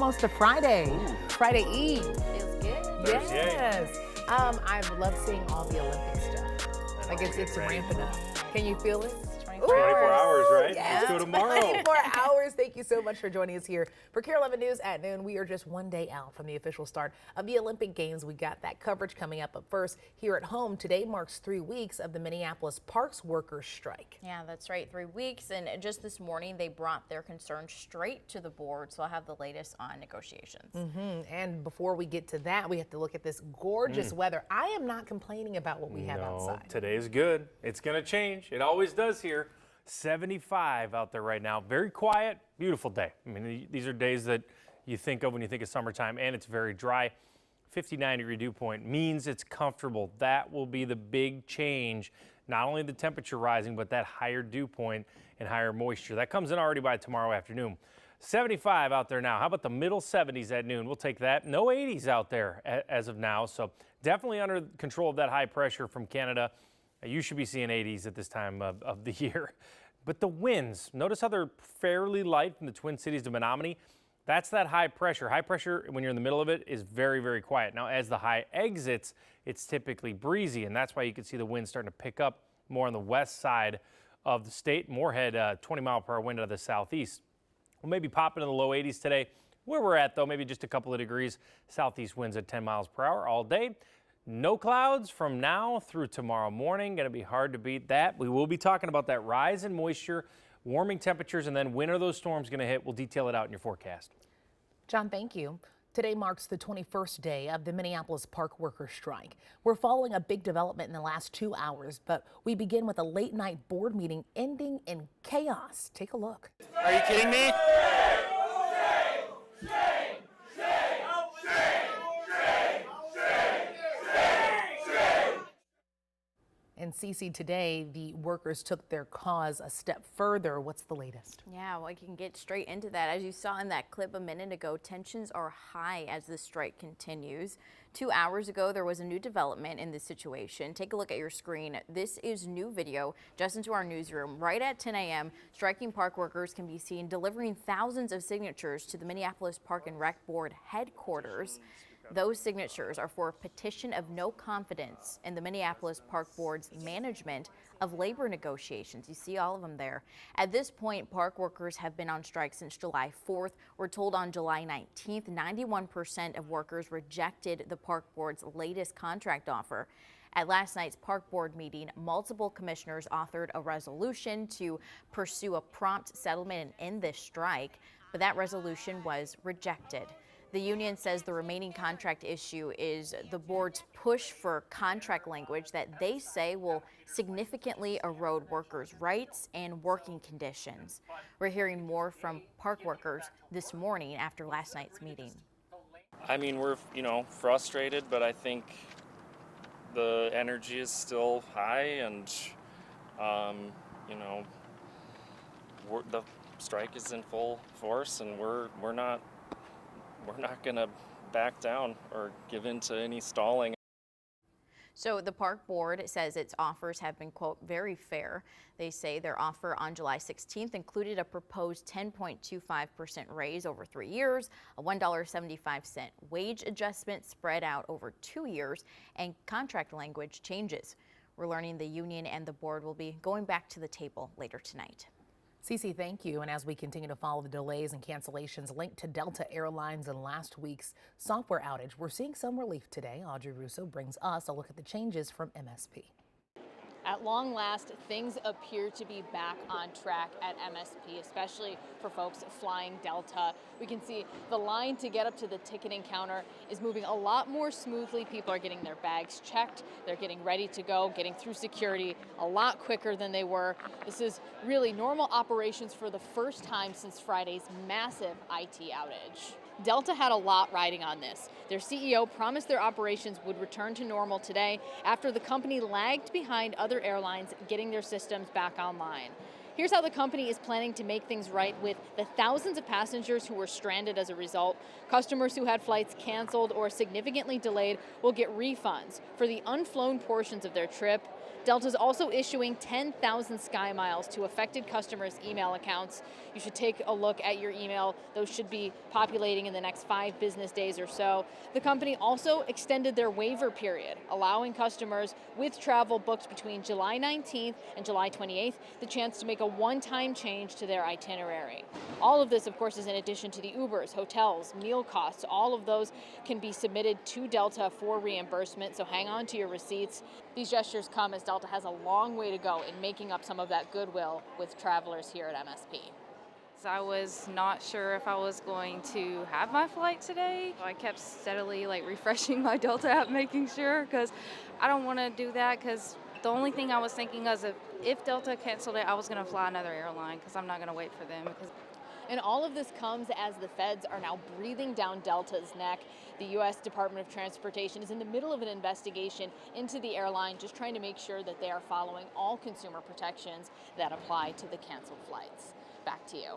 almost a Friday. Ooh. Friday Eve. Feels good. Thursday. Yes. I love seeing all the Olympic stuff. Like it's ramping up. Can you feel it? 24 hours, right? Yes, Let's go tomorrow. 24 hours. Thank you so much for joining us here for KARE 11 News at noon. We are just one day out from the official start of the Olympic Games. We got that coverage coming up. But first, here at home, today marks 3 weeks of the Minneapolis Parks workers strike. Yeah, that's right. 3 weeks. And just this morning, they brought their concerns straight to the board. So I'll have the latest on negotiations. And before we get to that, we have to look at this gorgeous weather. I am not complaining about what we have outside. Today's good. It's going to change. It always does here. 75 out there right now. Very quiet, beautiful day. I mean, these are days that you think of when you think of summertime, and it's very dry. 59-degree dew point means it's comfortable. That will be the big change. Not only the temperature rising, but that higher dew point and higher moisture. That comes in already by tomorrow afternoon. 75 out there now. How about the middle 70s at noon? We'll take that. No 80s out there as of now. So definitely under control of that high pressure from Canada. You should be seeing 80s at this time of the year. But the winds, notice how they're fairly light from the Twin Cities to Menominee. That's that high pressure. High pressure, when you're in the middle of it, is very, very quiet. Now, as the high exits, it's typically breezy, and that's why you can see the wind starting to pick up more on the west side of the state. Moorhead, 20-mile-per-hour wind out of the southeast. We'll maybe pop into the low 80s today. Where we're at, though, maybe just a couple of degrees. Southeast winds at 10 miles per hour all day. No clouds from now through tomorrow morning. Going to be hard to beat that. We will be talking about that rise in moisture, warming temperatures, and then when are those storms going to hit? We'll detail it out in your forecast. John, thank you. Today marks the 21st day of the Minneapolis Park workers strike. We're following a big development in the last 2 hours, but we begin with a late night board meeting ending in chaos. Take a look. Are you kidding me? And Cece, today the workers took their cause a step further. What's the latest? Yeah, well, I can get straight into that. As you saw in that clip a minute ago, tensions are high as the strike continues. 2 hours ago, there was a new development in this situation. Take a look at your screen. This is new video just into our newsroom. Right at 10 a.m., striking park workers can be seen delivering thousands of signatures to the Minneapolis Park and Rec Board headquarters. Those signatures are for a petition of no confidence in the Minneapolis Park Board's management of labor negotiations. You see all of them there. At this point, park workers have been on strike since July 4th. We're told on July 19th, 91% of workers rejected the Park Board's latest contract offer. At last night's Park Board meeting, multiple commissioners authored a resolution to pursue a prompt settlement and end this strike, but that resolution was rejected. The union says the remaining contract issue is the board's push for contract language that they say will significantly erode workers' rights and working conditions. We're hearing more from park workers this morning after last night's meeting. I mean, we're, frustrated, but I think the energy is still high and, the strike is in full force and we're not going to back down or give in to any stalling. So the park board says its offers have been, quote, very fair. They say their offer on July 16th included a proposed 10.25% raise over 3 years, a $1.75 wage adjustment spread out over 2 years, and contract language changes. We're learning the union and the board will be going back to the table later tonight. Cece, thank you. And as we continue to follow the delays and cancellations linked to Delta Airlines and last week's software outage, we're seeing some relief today. Audrey Russo brings us a look at the changes from MSP. At long last, things appear to be back on track at MSP, especially for folks flying Delta. We can see the line to get up to the ticketing counter is moving a lot more smoothly. People are getting their bags checked. They're getting ready to go, getting through security a lot quicker than they were. This is really normal operations for the first time since Friday's massive IT outage. Delta had a lot riding on this. Their CEO promised their operations would return to normal today after the company lagged behind other airlines getting their systems back online. Here's how the company is planning to make things right with the thousands of passengers who were stranded as a result. Customers who had flights canceled or significantly delayed will get refunds for the unflown portions of their trip. Delta is also issuing 10,000 Sky Miles to affected customers' email accounts. You should take a look at your email. Those should be populating in the next 5 business days or so. The company also extended their waiver period, allowing customers with travel booked between July 19th and July 28th the chance to make a one-time change to their itinerary. All of this, of course, is in addition to the Ubers, hotels, meal costs. All of those can be submitted to Delta for reimbursement, so hang on to your receipts. These gestures come as Delta has a long way to go in making up some of that goodwill with travelers here at MSP. I was not sure if I was going to have my flight today. I kept steadily refreshing my Delta app, making sure, because I don't want to do that, because the only thing I was thinking is if Delta canceled it, I was going to fly another airline, because I'm not going to wait for them. And all of this comes as the feds are now breathing down Delta's neck. The U.S. Department of Transportation is in the middle of an investigation into the airline, just trying to make sure that they are following all consumer protections that apply to the canceled flights. Back to you.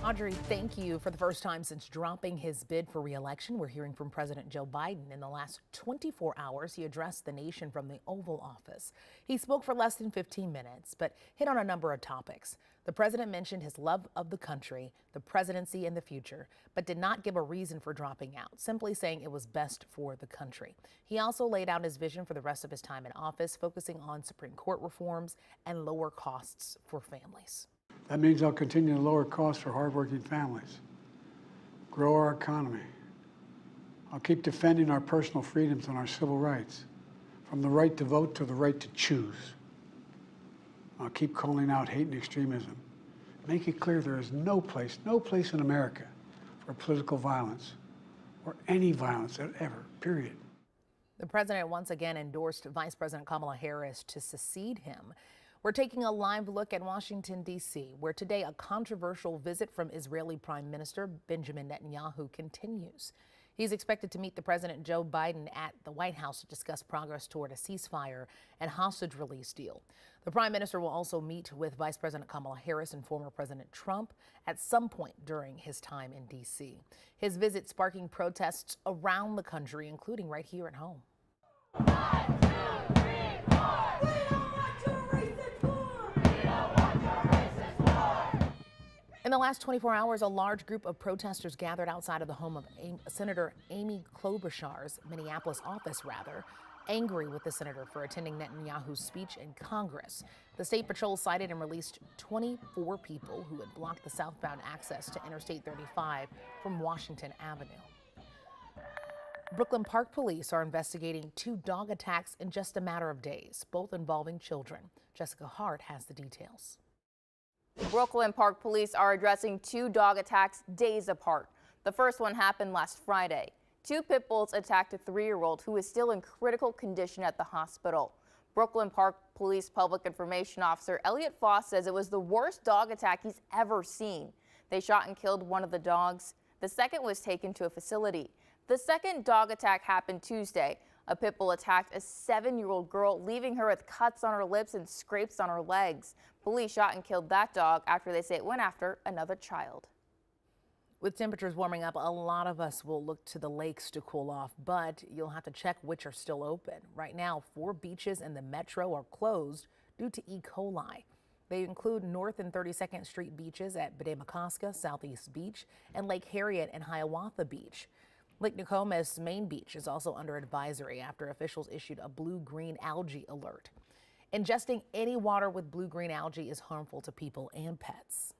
Audrey, thank you. For the first time since dropping his bid for re-election, we're hearing from President Joe Biden. In the last 24 hours, he addressed the nation from the Oval Office. He spoke for less than 15 minutes, but hit on a number of topics. The president mentioned his love of the country, the presidency, and the future, but did not give a reason for dropping out, simply saying it was best for the country. He also laid out his vision for the rest of his time in office, focusing on Supreme Court reforms and lower costs for families. That means I'll continue to lower costs for hardworking families, grow our economy. I'll keep defending our personal freedoms and our civil rights, from the right to vote to the right to choose. I'll keep calling out hate and extremism. Make it clear there is no place in America for political violence or any violence ever, period. The president once again endorsed Vice President Kamala Harris to succeed him. We're taking a live look at Washington, D.C., where today a controversial visit from Israeli Prime Minister Benjamin Netanyahu continues. He's expected to meet the President Joe Biden at the White House to discuss progress toward a ceasefire and hostage release deal. The Prime Minister will also meet with Vice President Kamala Harris and former President Trump at some point during his time in D.C. His visit sparking protests around the country, including right here at home. 1, 2, 3, 4. In the last 24 hours, a large group of protesters gathered outside of the home of Senator Amy Klobuchar's Minneapolis office, angry with the senator for attending Netanyahu's speech in Congress. The State Patrol cited and released 24 people who had blocked the southbound access to Interstate 35 from Washington Avenue. Brooklyn Park Police are investigating 2 dog attacks in just a matter of days, both involving children. Jessica Hart has the details. Brooklyn Park Police are addressing 2 dog attacks days apart. The first one happened last Friday. 2 pit bulls attacked a 3-year-old who is still in critical condition at the hospital. Brooklyn Park Police Public Information Officer Elliot Foss says it was the worst dog attack he's ever seen. They shot and killed one of the dogs. The second was taken to a facility. The second dog attack happened Tuesday. A pit bull attacked a 7-year-old girl, leaving her with cuts on her lips and scrapes on her legs. Police shot and killed that dog after they say it went after another child. With temperatures warming up, a lot of us will look to the lakes to cool off, but you'll have to check which are still open. Right now, 4 beaches in the metro are closed due to E. coli. They include North and 32nd Street beaches at Bede-Makaska, Southeast Beach, and Lake Harriet and Hiawatha Beach. Lake Nokomis Main Beach is also under advisory after officials issued a blue-green algae alert. Ingesting any water with blue-green algae is harmful to people and pets.